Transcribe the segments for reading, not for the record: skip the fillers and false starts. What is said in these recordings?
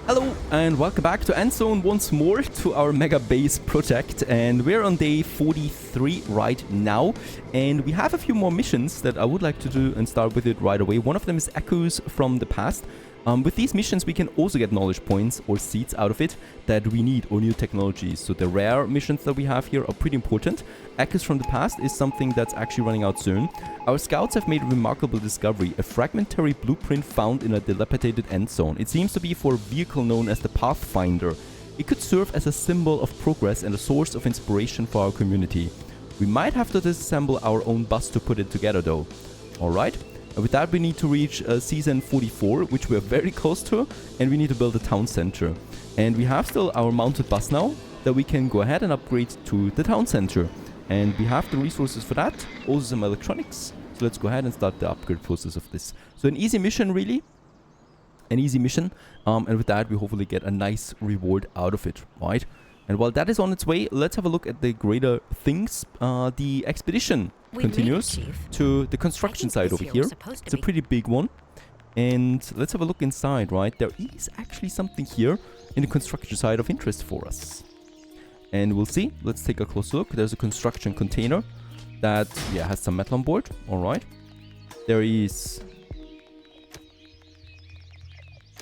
Hello and welcome back to Endzone once more to our mega base project, and we're on day 43 right now, and we have a few more missions that I would like to do and start with it right away. One of them is Echoes from the Past. With these missions we can also get knowledge points or seeds out of it that we need, or new technologies. So the rare missions that we have here are pretty important. Echoes from the Past is something that's actually running out soon. Our scouts have made a remarkable discovery, a fragmentary blueprint found in a dilapidated Endzone. It seems to be for a vehicle known as the Pathfinder. It could serve as a symbol of progress and a source of inspiration for our community. We might have to disassemble our own bus to put it together though. Alright. With that we need to reach season 44, which we are very close to, and we need to build a town center. And we have still our mounted bus now that we can go ahead and upgrade to the town center. And we have the resources for that, also some electronics. So let's go ahead and start the upgrade process of this. So an easy mission really, an easy mission. And with that we hopefully get a nice reward out of it, right? And while that is on its way, let's have a look at the greater things. The expedition continues to the construction site over here. It's a pretty big one. And let's have a look inside, right? There is actually something here in the construction site of interest for us. And we'll see. Let's take a close look. There's a construction container that, has some metal on board. All right. There is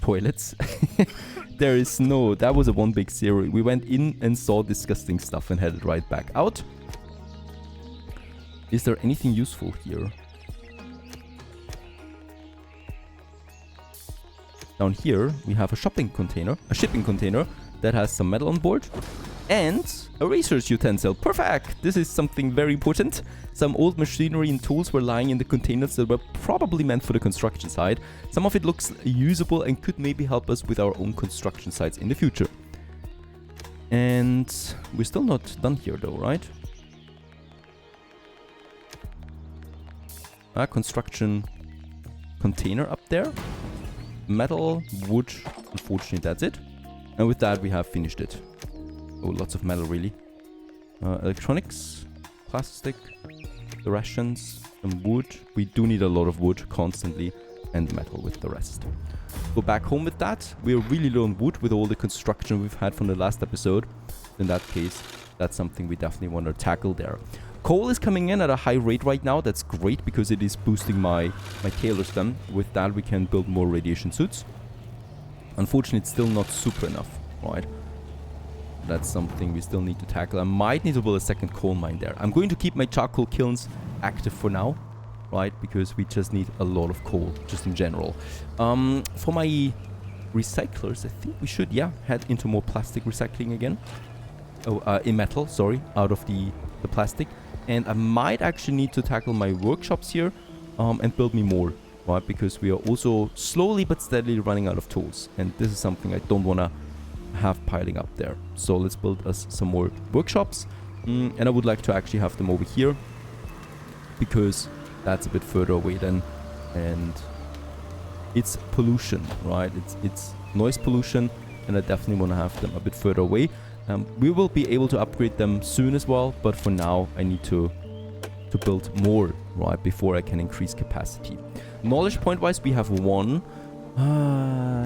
toilets. There is no, that was a one big theory. We went in and saw disgusting stuff and headed right back out. Is there anything useful here? Down here we have a shipping container that has some metal on board and a research utensil. Perfect! This is something very important. Some old machinery and tools were lying in the containers that were probably meant for the construction site. Some of it looks usable and could maybe help us with our own construction sites in the future. And we're still not done here though, right? A construction container up there. Metal, wood, unfortunately that's it. And with that we have finished it. Oh, lots of metal really. Electronics, plastic, the rations, and wood. We do need a lot of wood constantly, and metal with the rest. Go back home with that. We're really low on wood with all the construction we've had from the last episode. In that case, that's something we definitely want to tackle there. Coal is coming in at a high rate right now. That's great because it is boosting my tailor stem. With that we can build more radiation suits. Unfortunately it's still not super enough, right? That's something we still need to tackle. I might need to build a second coal mine there. I'm going to keep my charcoal kilns active for now, right? Because we just need a lot of coal, just in general. For my recyclers, I think we should, head into more plastic recycling again. Oh, in metal, sorry, out of the plastic. And I might actually need to tackle my workshops here and build me more, right? Because we are also slowly but steadily running out of tools. And this is something I don't want to have piling up there. So let's build us some more workshops. And I would like to actually have them over here, because that's a bit further away then. And it's pollution, right? It's noise pollution, and I definitely want to have them a bit further away. We will be able to upgrade them soon as well, but for now I need to build more, right, before I can increase capacity. Knowledge point wise we have one.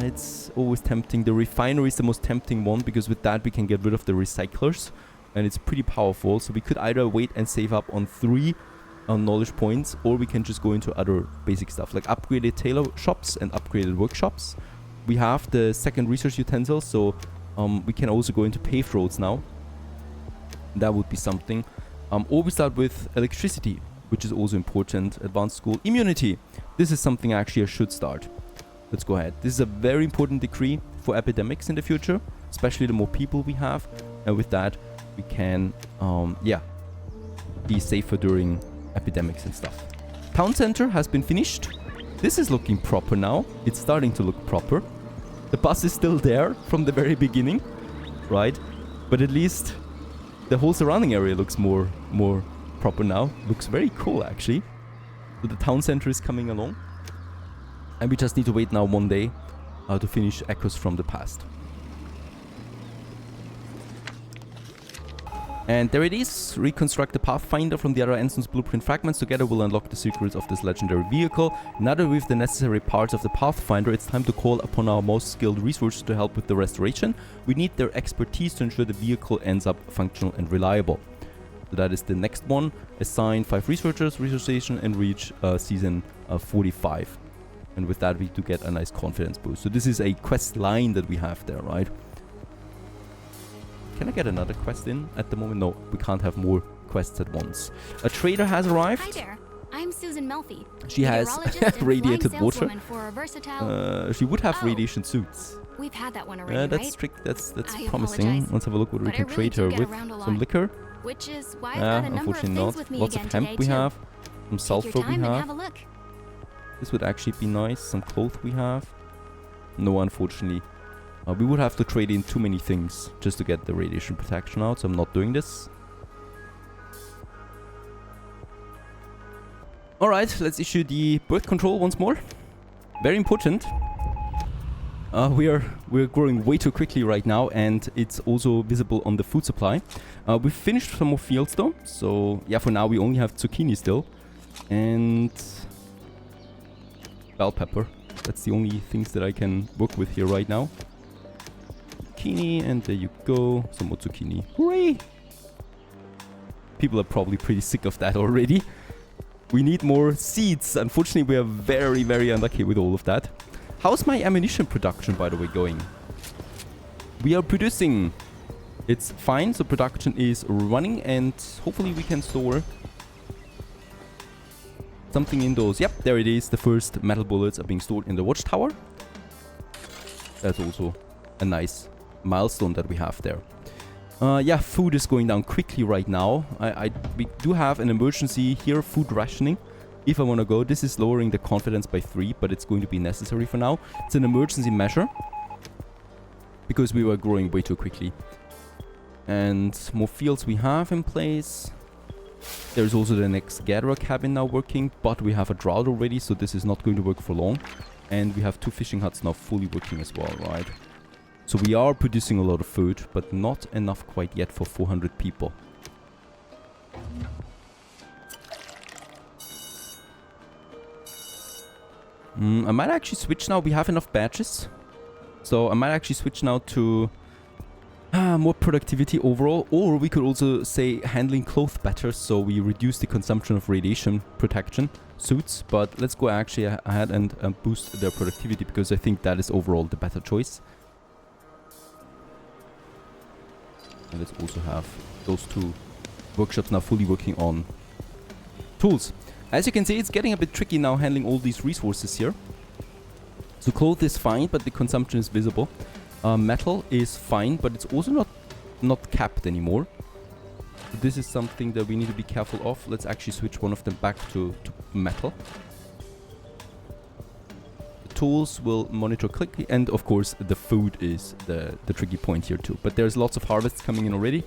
It's always tempting. The refinery is the most tempting one, because with that we can get rid of the recyclers and it's pretty powerful. So we could either wait and save up on 3 knowledge points, or we can just go into other basic stuff like upgraded tailor shops and upgraded workshops. We have the second research utensil, so we can also go into paved roads now. That would be something. Or we start with electricity, which is also important. Advanced school immunity. This is something actually I should start. Let's go ahead. This is a very important decree for epidemics in the future, especially the more people we have. And with that, we can, be safer during epidemics and stuff. Town center has been finished. This is looking proper now. It's starting to look proper. The bus is still there from the very beginning, right? But at least the whole surrounding area looks more proper now. Looks very cool actually. So the town center is coming along. And we just need to wait now one day to finish Echoes from the Past. And there it is. Reconstruct the Pathfinder from the other Endzone's blueprint fragments. Together we'll unlock the secrets of this legendary vehicle. Now that we have the necessary parts of the Pathfinder, it's time to call upon our most skilled researchers to help with the restoration. We need their expertise to ensure the vehicle ends up functional and reliable. So that is the next one. Assign 5 researchers, research station, and reach season 45. And with that we do get a nice confidence boost. So this is a quest line that we have there, right? Can I get another quest in at the moment? No, we can't have more quests at once. A trader has arrived. Hi there. I'm Susan Melfi. She has radiated water. She would have Oh, radiation suits. We've had that one already, That's right? strict. That's I promising. apologize, Let's have a look what we but I can really trade do her get with. around a Some lot. liquor. Which is why I've got a number of Unfortunately things not. with me Lots again of hemp today, we too. have. Some Take sulfur your we time and have. have a look. This would actually be nice. Some clothes we have. No, unfortunately. We would have to trade in too many things just to get the radiation protection out, so I'm not doing this. Alright, let's issue the birth control once more. Very important. We're growing way too quickly right now, and it's also visible on the food supply. We've finished some more fields though, so yeah, for now we only have zucchini still. And bell pepper. That's the only things that I can work with here right now. Zucchini, and there you go. Some more zucchini. Hooray! People are probably pretty sick of that already. We need more seeds. Unfortunately, we are very, very unlucky with all of that. How's my ammunition production, by the way, going? We are producing. It's fine, so production is running, and hopefully we can store something in those. Yep, there it is. The first metal bullets are being stored in the watchtower. That's also a nice milestone that we have there. Yeah, food is going down quickly right now. We do have an emergency here, food rationing. If I want to go, this is lowering the confidence by 3, but it's going to be necessary for now. It's an emergency measure because we were growing way too quickly. And more fields we have in place. There's also the next gatherer cabin now working, but we have a drought already, so this is not going to work for long. And we have 2 fishing huts now fully working as well, right? So we are producing a lot of food, but not enough quite yet for 400 people. I might actually switch now. We have enough badges. So I might actually switch now to more productivity overall. Or we could also say handling clothes better, so we reduce the consumption of radiation protection suits. But let's go actually ahead and boost their productivity, because I think that is overall the better choice. And let's also have those 2 workshops now fully working on tools. As you can see, it's getting a bit tricky now handling all these resources here. So cloth is fine, but the consumption is visible. Metal is fine, but it's also not capped anymore. So this is something that we need to be careful of. Let's actually switch one of them back to metal. Tools will monitor quickly, and of course the food is the tricky point here too, but there's lots of harvests coming in already.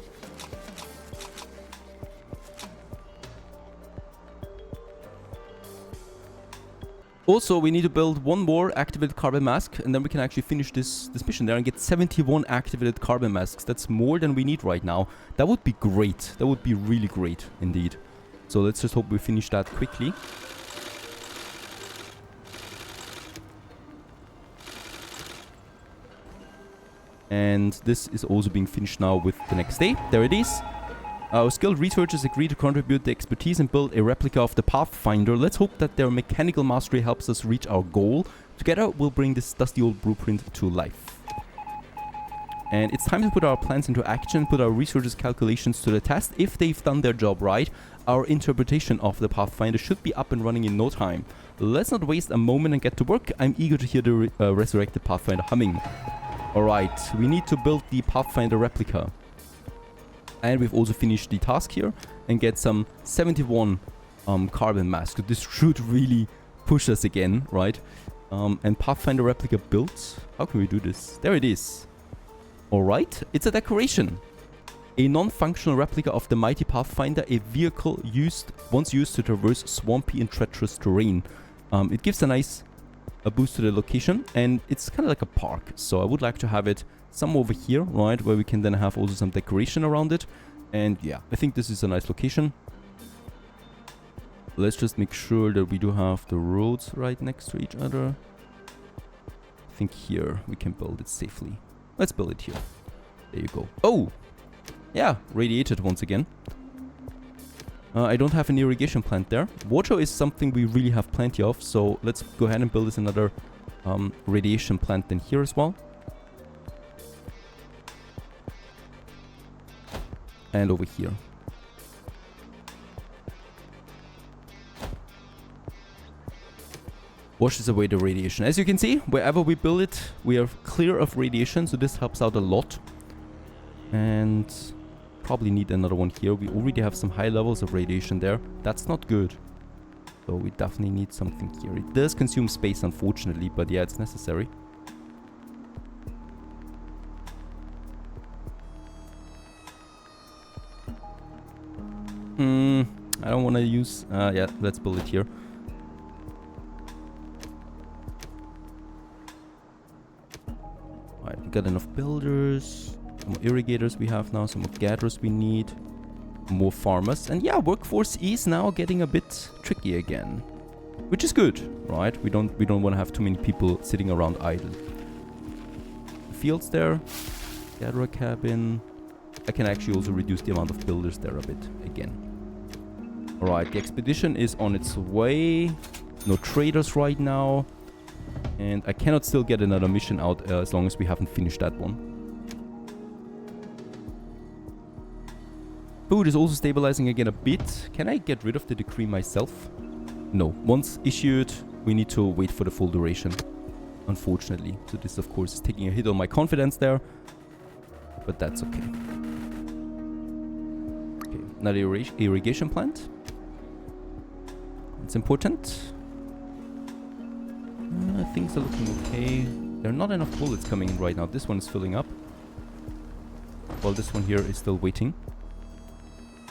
Also, we need to build 1 more activated carbon mask, and then we can actually finish this mission there and get 71 activated carbon masks. That's more than we need right now. That would be great. That would be really great indeed. So let's just hope we finish that quickly. And this is also being finished now with the next day. There it is. Our skilled researchers agree to contribute the expertise and build a replica of the Pathfinder. Let's hope that their mechanical mastery helps us reach our goal. Together, we'll bring this dusty old blueprint to life. And it's time to put our plans into action, put our researchers' calculations to the test. If they've done their job right, our interpretation of the Pathfinder should be up and running in no time. Let's not waste a moment and get to work. I'm eager to hear the resurrected Pathfinder humming. Alright, we need to build the Pathfinder replica. And we've also finished the task here and get some 71 carbon masks. This should really push us again, right? And Pathfinder replica built. How can we do this? There it is. Alright, it's a decoration. A non-functional replica of the mighty Pathfinder, a vehicle once used to traverse swampy and treacherous terrain. It gives a boost to the location, and it's kind of like a park. So I would like to have it somewhere over here, right, where we can then have also some decoration around it. And yeah, I think this is a nice location. Let's just make sure that we do have the roads right next to each other. I think here we can build it safely. Let's build it here. There you go. Oh! Yeah, radiated once again. I don't have an irrigation plant there. Water is something we really have plenty of, so let's go ahead and build us another radiation plant in here as well. And over here. Washes away the radiation. As you can see, wherever we build it, we are clear of radiation, so this helps out a lot. And probably need another one here. We already have some high levels of radiation there. That's not good. So we definitely need something here. It does consume space, unfortunately, but yeah, it's necessary. I don't want to use... yeah, let's build it here. Alright, we got enough builders. Some more irrigators we have now. Some more gatherers we need. More farmers. And yeah, workforce is now getting a bit tricky again. Which is good, right? We don't want to have too many people sitting around idle. Fields there. Gatherer cabin. I can actually also reduce the amount of builders there a bit again. Alright, the expedition is on its way. No traders right now. And I cannot still get another mission out as long as we haven't finished that one. Food is also stabilizing again a bit. Can I get rid of the decree myself? No. Once issued, we need to wait for the full duration. Unfortunately. So this, of course, is taking a hit on my confidence there. But that's okay. Okay, another irrigation plant. It's important. Things are looking okay. There are not enough bullets coming in right now. This one is filling up. While this one here is still waiting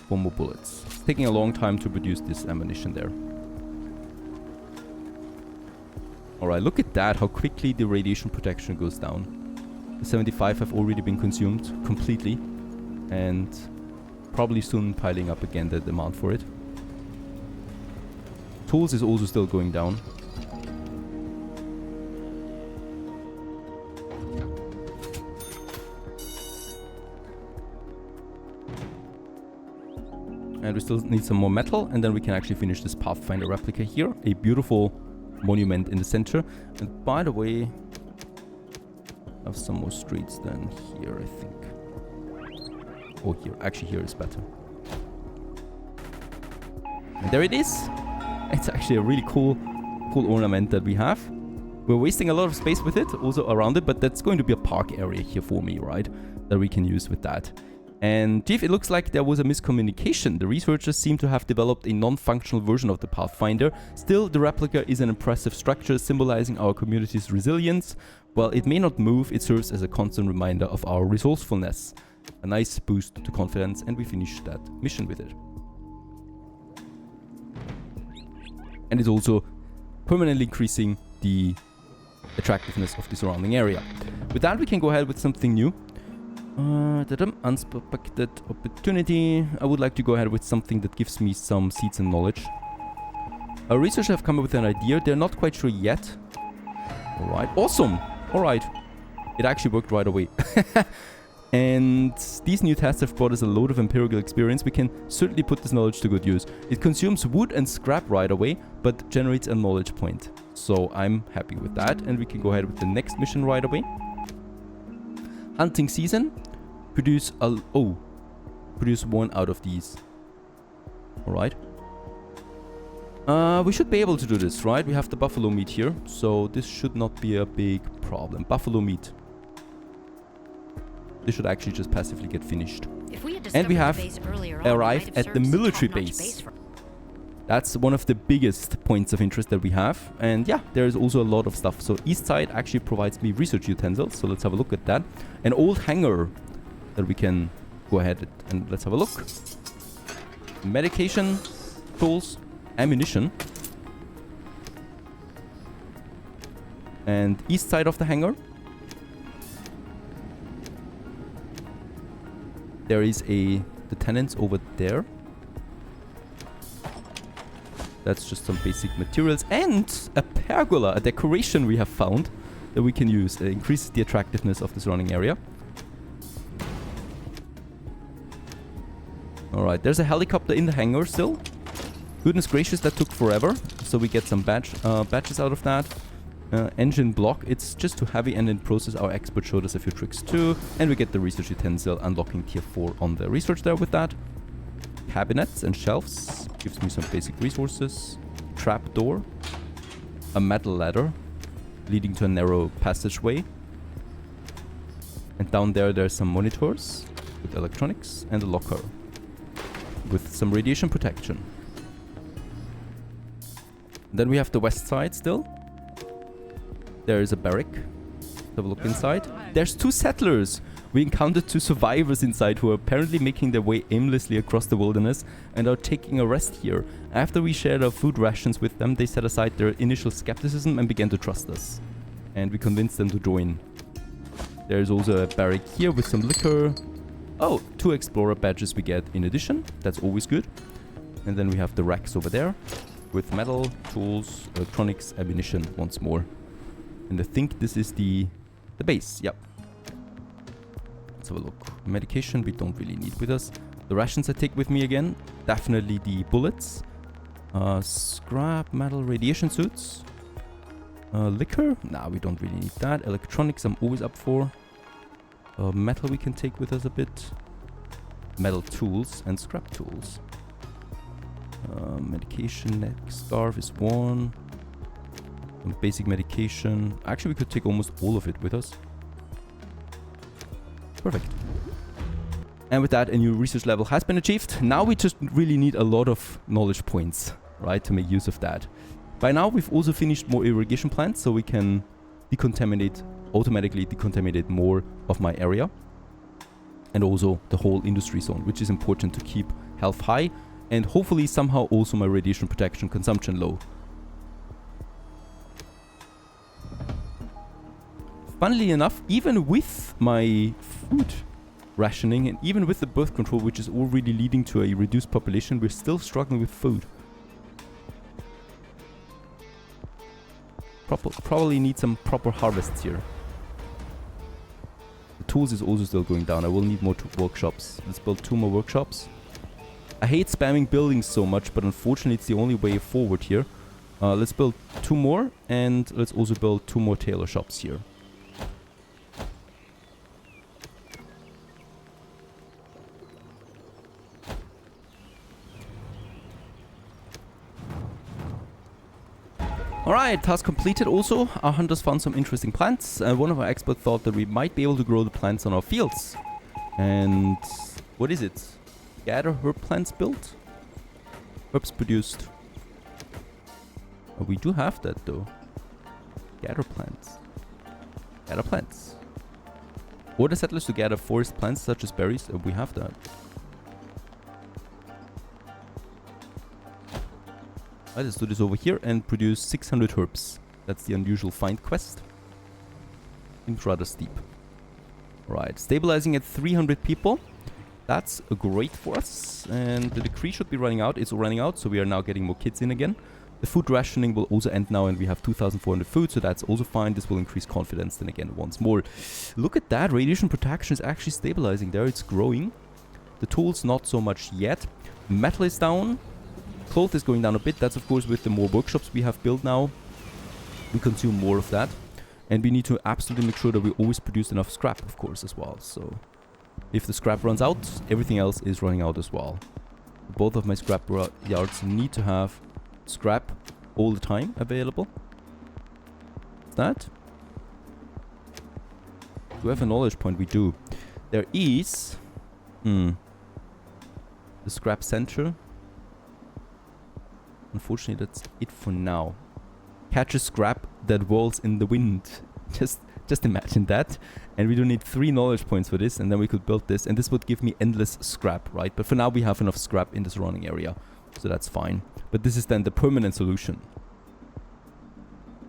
for more bullets. It's taking a long time to produce this ammunition there. Alright, look at that, how quickly the radiation protection goes down. The 75 have already been consumed completely. And probably soon piling up again the demand for it. Tools is also still going down. And we still need some more metal, and then we can actually finish this Pathfinder replica here. A beautiful monument in the center. And by the way, I have some more streets than here, I think. Oh, here. Actually, here is better. And there it is. It's actually a really cool ornament that we have. We're wasting a lot of space with it, also around it, but that's going to be a park area here for me, right? That we can use with that. And Chief, it looks like there was a miscommunication. The researchers seem to have developed a non-functional version of the Pathfinder. Still, the replica is an impressive structure symbolizing our community's resilience. While it may not move, it serves as a constant reminder of our resourcefulness. A nice boost to confidence, and we finished that mission with it. And it's also permanently increasing the attractiveness of the surrounding area. With that, we can go ahead with something new. Unsuspected opportunity. I would like to go ahead with something that gives me some seeds and knowledge. Our researchers have come up with an idea. They're not quite sure yet. Alright, awesome! Alright. It actually worked right away. And these new tests have brought us a load of empirical experience. We can certainly put this knowledge to good use. It consumes wood and scrap right away, but generates a knowledge point. So I'm happy with that. And we can go ahead with the next mission right away. Hunting season. Produce one out of these. Alright. We should be able to do this, right? We have the buffalo meat here, so this should not be a big problem. Buffalo meat. This should actually just passively get finished. And we have arrived at the military base. That's one of the biggest points of interest that we have. And yeah, there is also a lot of stuff. So east side actually provides me research utensils. So let's have a look at that. An old hangar that we can go ahead and let's have a look. Medication, tools, ammunition. And east side of the hangar, there is a the tenants over there. That's just some basic materials. And a pergola, a decoration we have found that we can use. It increases the attractiveness of the surrounding area. Alright, there's a helicopter in the hangar still. Goodness gracious, that took forever. So we get some badges out of that. Engine block, it's just too heavy, and in process our expert showed us a few tricks too. And we get the research utensil, unlocking tier 4 on the research there with that. Cabinets and shelves, gives me some basic resources. Trap door. A metal ladder, leading to a narrow passageway. And down there there's some monitors with electronics and a locker with some radiation protection. Then we have the west side still. There is a barrack. Have a look inside. There's 2 settlers. We encountered 2 survivors inside who are apparently making their way aimlessly across the wilderness and are taking a rest here. After we shared our food rations with them, they set aside their initial skepticism and began to trust us. And we convinced them to join. There's also a barrack here with some liquor. Oh, 2 explorer badges we get in addition. That's always good. And then we have the racks over there with metal, tools, electronics, ammunition once more. And I think this is the base. Yep. Let's have a look. Medication we don't really need with us. The rations I take with me again. Definitely the bullets. Scrap, metal, radiation suits. Liquor? Nah, we don't really need that. Electronics I'm always up for. Metal we can take with us a bit. Metal tools and scrap tools. Medication, neck scarf is 1. Some basic medication. Actually, we could take almost all of it with us. Perfect. And with that, a new research level has been achieved. Now we just really need a lot of knowledge points, right, to make use of that. By now, we've also finished more irrigation plants, so we can automatically decontaminate more of my area. And also the whole industry zone, which is important to keep health high. And hopefully somehow also my radiation protection consumption low. Funnily enough, even with my food rationing and even with the birth control, which is already leading to a reduced population, we're still struggling with food. Probably need some proper harvests here. The tools is also still going down. I will need more workshops. Let's build 2 more workshops. I hate spamming buildings so much, but unfortunately it's the only way forward here. Let's build 2 more, and let's also build 2 more tailor shops here. Alright, task completed also. Our hunters found some interesting plants. One of our experts thought that we might be able to grow the plants on our fields. And what is it? Gather herb plants built? Herbs produced. Oh, we do have that though. Gather plants. Gather plants. Order settlers to gather forest plants such as berries. We have that. Right, let's do this over here and produce 600 herbs. That's the unusual find quest. Seems rather steep. Right, stabilizing at 300 people. That's great for us. And the decree should be running out. It's running out, so we are now getting more kids in again. The food rationing will also end now, and we have 2,400 food, so that's also fine. This will increase confidence then again once more. Look at that. Radiation protection is actually stabilizing there. It's growing. The tools, not so much yet. Metal is down. Cloth is going down a bit. That's, of course, with the more workshops we have built now. We consume more of that. And we need to absolutely make sure that we always produce enough scrap, of course, as well. So if the scrap runs out, everything else is running out as well. Both of my scrap yards need to have scrap all the time available. What's that? Do we have a knowledge point? We do. There is the scrap center. Unfortunately, that's it for now. Catches scrap that whirls in the wind. Just imagine that. And we do need 3 knowledge points for this, and then we could build this, and this would give me endless scrap, right? But for now we have enough scrap in the surrounding area, so that's fine. But this is then the permanent solution.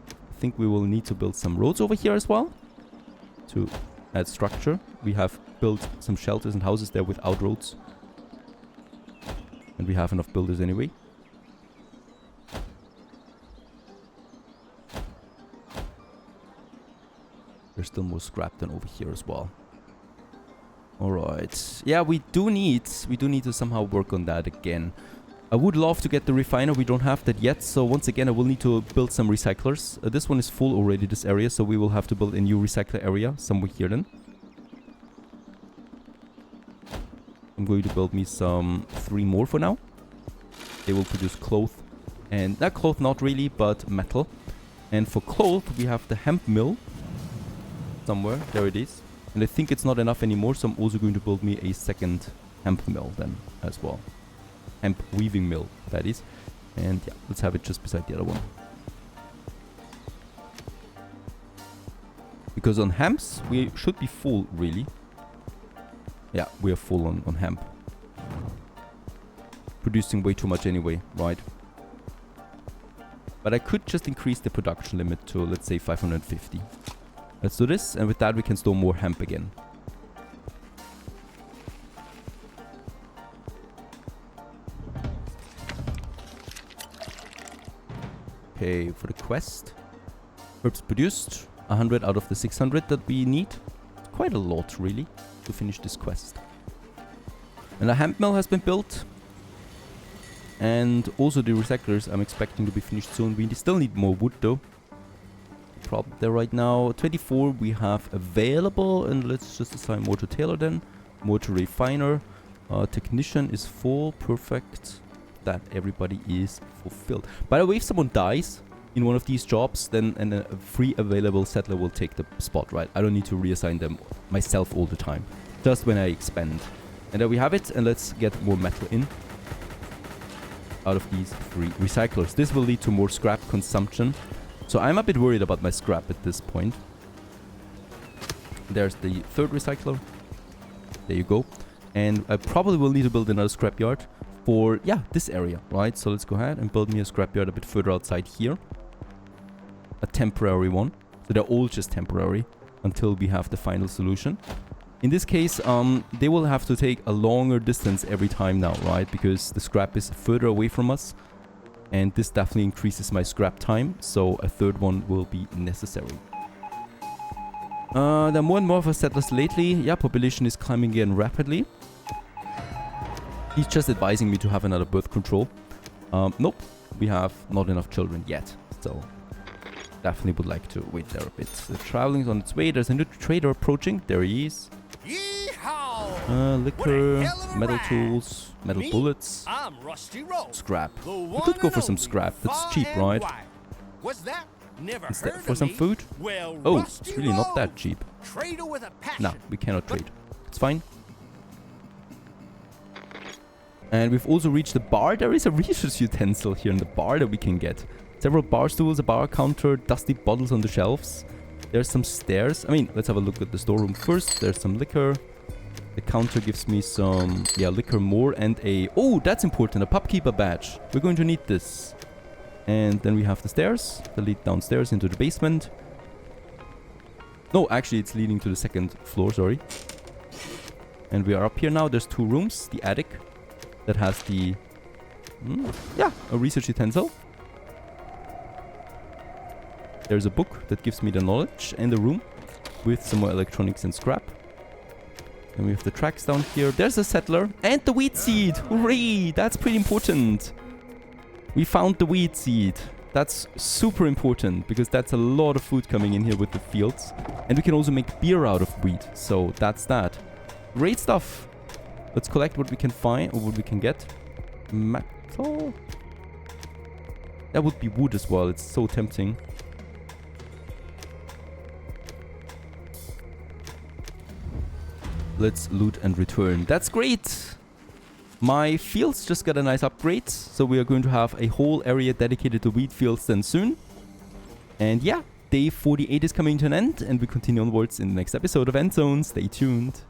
I think we will need to build some roads over here as well to add structure. We have built some shelters and houses there without roads. And we have enough builders anyway. There's still more scrap than over here as well. Alright. Yeah, we do need to somehow work on that again. I would love to get the refiner. We don't have that yet. So once again, I will need to build some recyclers. This one is full already, this area. So we will have to build a new recycler area somewhere here then. I'm going to build me some 3 more for now. They will produce cloth. And not cloth, not really, but metal. And for cloth, we have the hemp mill. Somewhere. There it is. And I think it's not enough anymore, so I'm also going to build me a second hemp mill then as well. Hemp weaving mill, that is. And yeah, let's have it just beside the other one. Because on hemps, we should be full, really. Yeah, we are full on hemp. Producing way too much anyway, right? But I could just increase the production limit to, let's say, 550. Let's do this, and with that we can store more hemp again. Okay, for the quest. Herbs produced. 100 out of the 600 that we need. Quite a lot, really, to finish this quest. And a hemp mill has been built. And also the recyclers I'm expecting to be finished soon. We still need more wood, though. Problem there right now. 24 we have available, and let's just assign more to tailor then. More to refiner. Technician is full. Perfect. That everybody is fulfilled. By the way, if someone dies in one of these jobs, then a free available settler will take the spot, right? I don't need to reassign them myself all the time. Just when I expand. And there we have it, and let's get more metal in. Out of these 3 recyclers. This will lead to more scrap consumption. So I'm a bit worried about my scrap at this point. There's the 3rd recycler. There you go. And I probably will need to build another scrapyard for, yeah, this area, right? So let's go ahead and build me a scrapyard a bit further outside here. A temporary one. So they're all just temporary until we have the final solution. In this case, they will have to take a longer distance every time now, right? Because the scrap is further away from us. And this definitely increases my scrap time, so a 3rd one will be necessary. There are more and more of us settlers lately. Yeah, population is climbing again rapidly. He's just advising me to have another birth control. Nope, we have not enough children yet, so definitely would like to wait there a bit. The traveling is on its way. There's a new trader approaching. There he is. Liquor, metal tools, metal bullets, scrap. We could go for some scrap. That's cheap, right? Instead for some food? Oh, it's really not that cheap. No, we cannot trade. It's fine. And we've also reached the bar. There is a research utensil here in the bar that we can get. Several bar stools, a bar counter, dusty bottles on the shelves. There's some stairs. I mean, let's have a look at the storeroom first. There's some liquor. The counter gives me some, yeah, liquor more and a... Oh, that's important. A pubkeeper badge. We're going to need this. And then we have the stairs that lead downstairs into the basement. No, actually, it's leading to the 2nd floor, sorry. And we are up here now. There's 2 rooms. The attic that has the... yeah, a research utensil. There's a book that gives me the knowledge and a room with some more electronics and scrap. And we have the tracks down here. There's a settler and the wheat seed. Hooray! That's pretty important. We found the wheat seed. That's super important because that's a lot of food coming in here with the fields. And we can also make beer out of wheat. So that's that. Great stuff. Let's collect what we can find or what we can get. Metal. That would be wood as well. It's so tempting. Let's loot and return. That's great. My fields just got a nice upgrade. So we are going to have a whole area dedicated to wheat fields then soon. And yeah, day 48 is coming to an end. And we continue onwards in the next episode of Endzone. Stay tuned.